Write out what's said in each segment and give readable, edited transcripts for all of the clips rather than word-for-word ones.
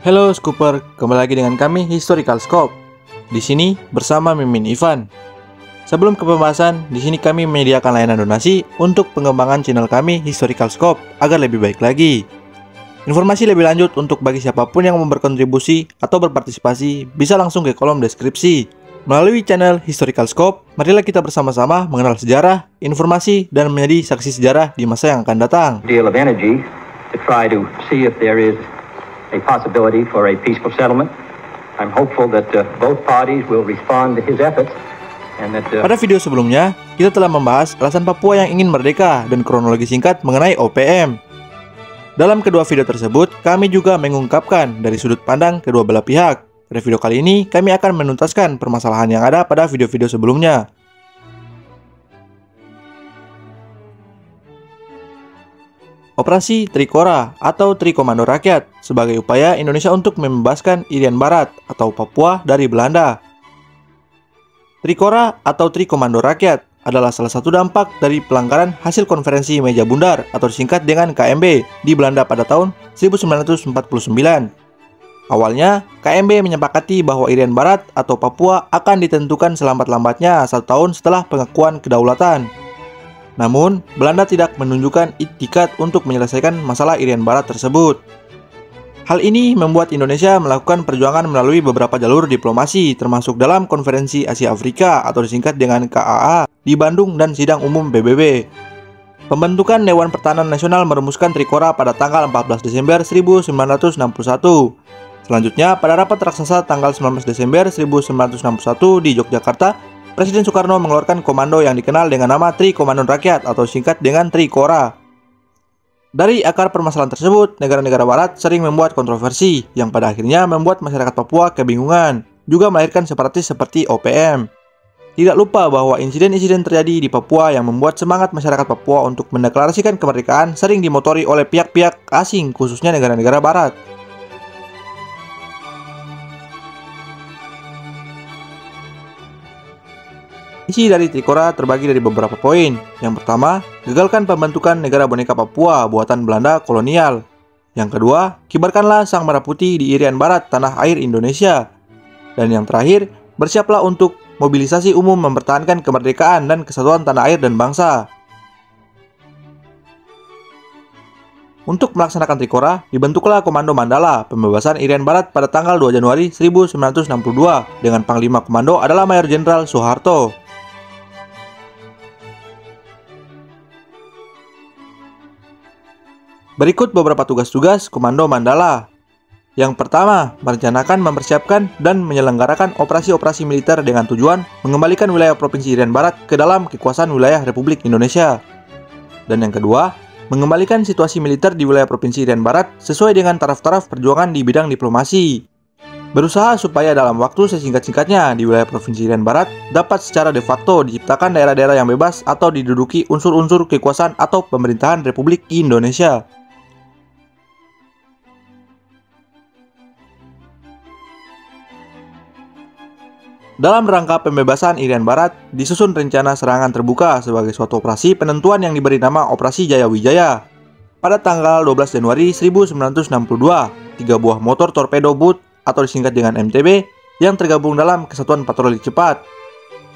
Halo Scooper, kembali lagi dengan kami Historical Scope. Di sini bersama Mimin Ivan. Sebelum ke pembahasan, di sini kami menyediakan layanan donasi untuk pengembangan channel kami Historical Scope agar lebih baik lagi. Informasi lebih lanjut untuk bagi siapapun yang mau berkontribusi atau berpartisipasi bisa langsung ke kolom deskripsi. Melalui channel Historical Scope, marilah kita bersama-sama mengenal sejarah, informasi, dan menjadi saksi sejarah di masa yang akan datang. Deal of energy to try to see if there is a possibility for a peaceful settlement. I'm hopeful that both parties will respond to his efforts and that Pada video sebelumnya, kita telah membahas alasan Papua yang ingin merdeka dan kronologi singkat mengenai OPM. Dalam kedua video tersebut, kami juga mengungkapkan dari sudut pandang kedua belah pihak. Pada video kali ini, kami akan menuntaskan permasalahan yang ada pada video-video sebelumnya. Operasi Trikora atau Trikomando Rakyat sebagai upaya Indonesia untuk membebaskan Irian Barat atau Papua dari Belanda. Trikora atau Trikomando Rakyat adalah salah satu dampak dari pelanggaran hasil konferensi meja bundar atau disingkat dengan KMB di Belanda pada tahun 1949. Awalnya, KMB menyepakati bahwa Irian Barat atau Papua akan ditentukan selambat-lambatnya 1 tahun setelah pengakuan kedaulatan. Namun, Belanda tidak menunjukkan iktikat untuk menyelesaikan masalah Irian Barat tersebut. Hal ini membuat Indonesia melakukan perjuangan melalui beberapa jalur diplomasi, termasuk dalam Konferensi Asia Afrika atau disingkat dengan KAA di Bandung dan Sidang Umum PBB. Pembentukan Dewan Pertahanan Nasional merumuskan Trikora pada tanggal 14 Desember 1961. Selanjutnya, pada rapat raksasa tanggal 19 Desember 1961 di Yogyakarta, Presiden Soekarno mengeluarkan komando yang dikenal dengan nama Trikomando Rakyat atau singkat dengan Trikora. Dari akar permasalahan tersebut, negara-negara barat sering membuat kontroversi yang pada akhirnya membuat masyarakat Papua kebingungan, juga melahirkan separatis seperti OPM. Tidak lupa bahwa insiden-insiden terjadi di Papua yang membuat semangat masyarakat Papua untuk mendeklarasikan kemerdekaan sering dimotori oleh pihak-pihak asing, khususnya negara-negara barat. Isi dari Trikora terbagi dari beberapa poin. Yang pertama, gagalkan pembentukan negara boneka Papua buatan Belanda kolonial. Yang kedua, kibarkanlah sang merah putih di Irian Barat tanah air Indonesia. Dan yang terakhir, bersiaplah untuk mobilisasi umum mempertahankan kemerdekaan dan kesatuan tanah air dan bangsa. Untuk melaksanakan Trikora, dibentuklah Komando Mandala pembebasan Irian Barat pada tanggal 2 Januari 1962 dengan Panglima Komando adalah Mayor Jenderal Soeharto. Berikut beberapa tugas-tugas Komando Mandala. Yang pertama, merencanakan, mempersiapkan, dan menyelenggarakan operasi-operasi militer dengan tujuan mengembalikan wilayah Provinsi Irian Barat ke dalam kekuasaan wilayah Republik Indonesia. Dan yang kedua, mengembalikan situasi militer di wilayah Provinsi Irian Barat sesuai dengan taraf-taraf perjuangan di bidang diplomasi. Berusaha supaya dalam waktu sesingkat-singkatnya di wilayah Provinsi Irian Barat dapat secara de facto diciptakan daerah-daerah yang bebas atau diduduki unsur-unsur kekuasaan atau pemerintahan Republik Indonesia. Dalam rangka pembebasan Irian Barat, disusun rencana serangan terbuka sebagai suatu operasi penentuan yang diberi nama Operasi Jaya Wijaya. Pada tanggal 12 Januari 1962, 3 buah motor torpedo boot atau disingkat dengan MTB yang tergabung dalam Kesatuan Patroli Cepat,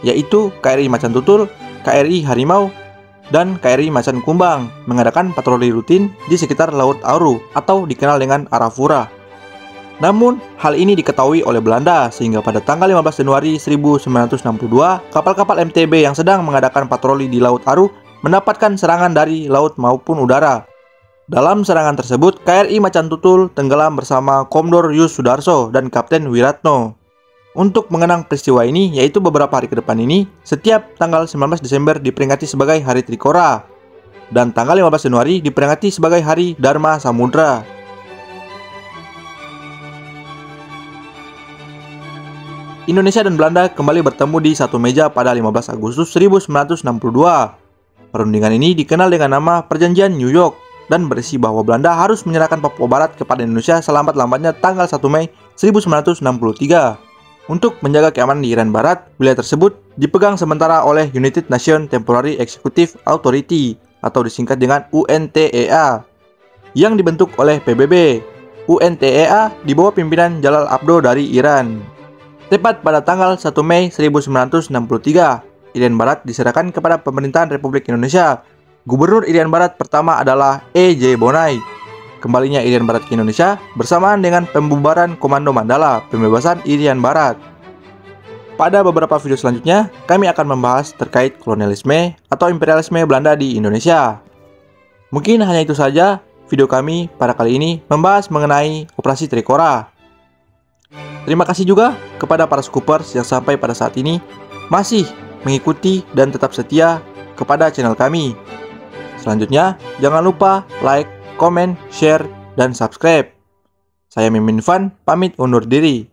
yaitu KRI Macan Tutul, KRI Harimau, dan KRI Macan Kumbang, mengadakan patroli rutin di sekitar Laut Aru atau dikenal dengan Arafura. Namun, hal ini diketahui oleh Belanda sehingga pada tanggal 15 Januari 1962, kapal-kapal MTB yang sedang mengadakan patroli di Laut Aru mendapatkan serangan dari laut maupun udara. Dalam serangan tersebut, KRI Macan Tutul tenggelam bersama Komdor Yus Sudarso dan Kapten Wiratno. Untuk mengenang peristiwa ini, yaitu beberapa hari ke depan ini, setiap tanggal 19 Desember diperingati sebagai Hari Trikora, dan tanggal 15 Januari diperingati sebagai Hari Dharma Samudra. Indonesia dan Belanda kembali bertemu di satu meja pada 15 Agustus 1962. Perundingan ini dikenal dengan nama Perjanjian New York dan berisi bahwa Belanda harus menyerahkan Papua Barat kepada Indonesia selambat-lambatnya tanggal 1 Mei 1963. Untuk menjaga keamanan di Irian Barat, wilayah tersebut dipegang sementara oleh United Nations Temporary Executive Authority atau disingkat dengan UNTEA yang dibentuk oleh PBB. UNTEA di bawah pimpinan Jalal Abdo dari Iran. Tepat pada tanggal 1 Mei 1963, Irian Barat diserahkan kepada pemerintahan Republik Indonesia. Gubernur Irian Barat pertama adalah E.J. Bonai. Kembalinya Irian Barat ke Indonesia bersamaan dengan pembubaran Komando Mandala, pembebasan Irian Barat. Pada beberapa video selanjutnya, kami akan membahas terkait kolonialisme atau imperialisme Belanda di Indonesia. Mungkin hanya itu saja video kami pada kali ini membahas mengenai Operasi Trikora. Terima kasih juga kepada para Scoopers yang sampai pada saat ini masih mengikuti dan tetap setia kepada channel kami. Selanjutnya, jangan lupa like, komen, share, dan subscribe. Saya Mimin Fan, pamit undur diri.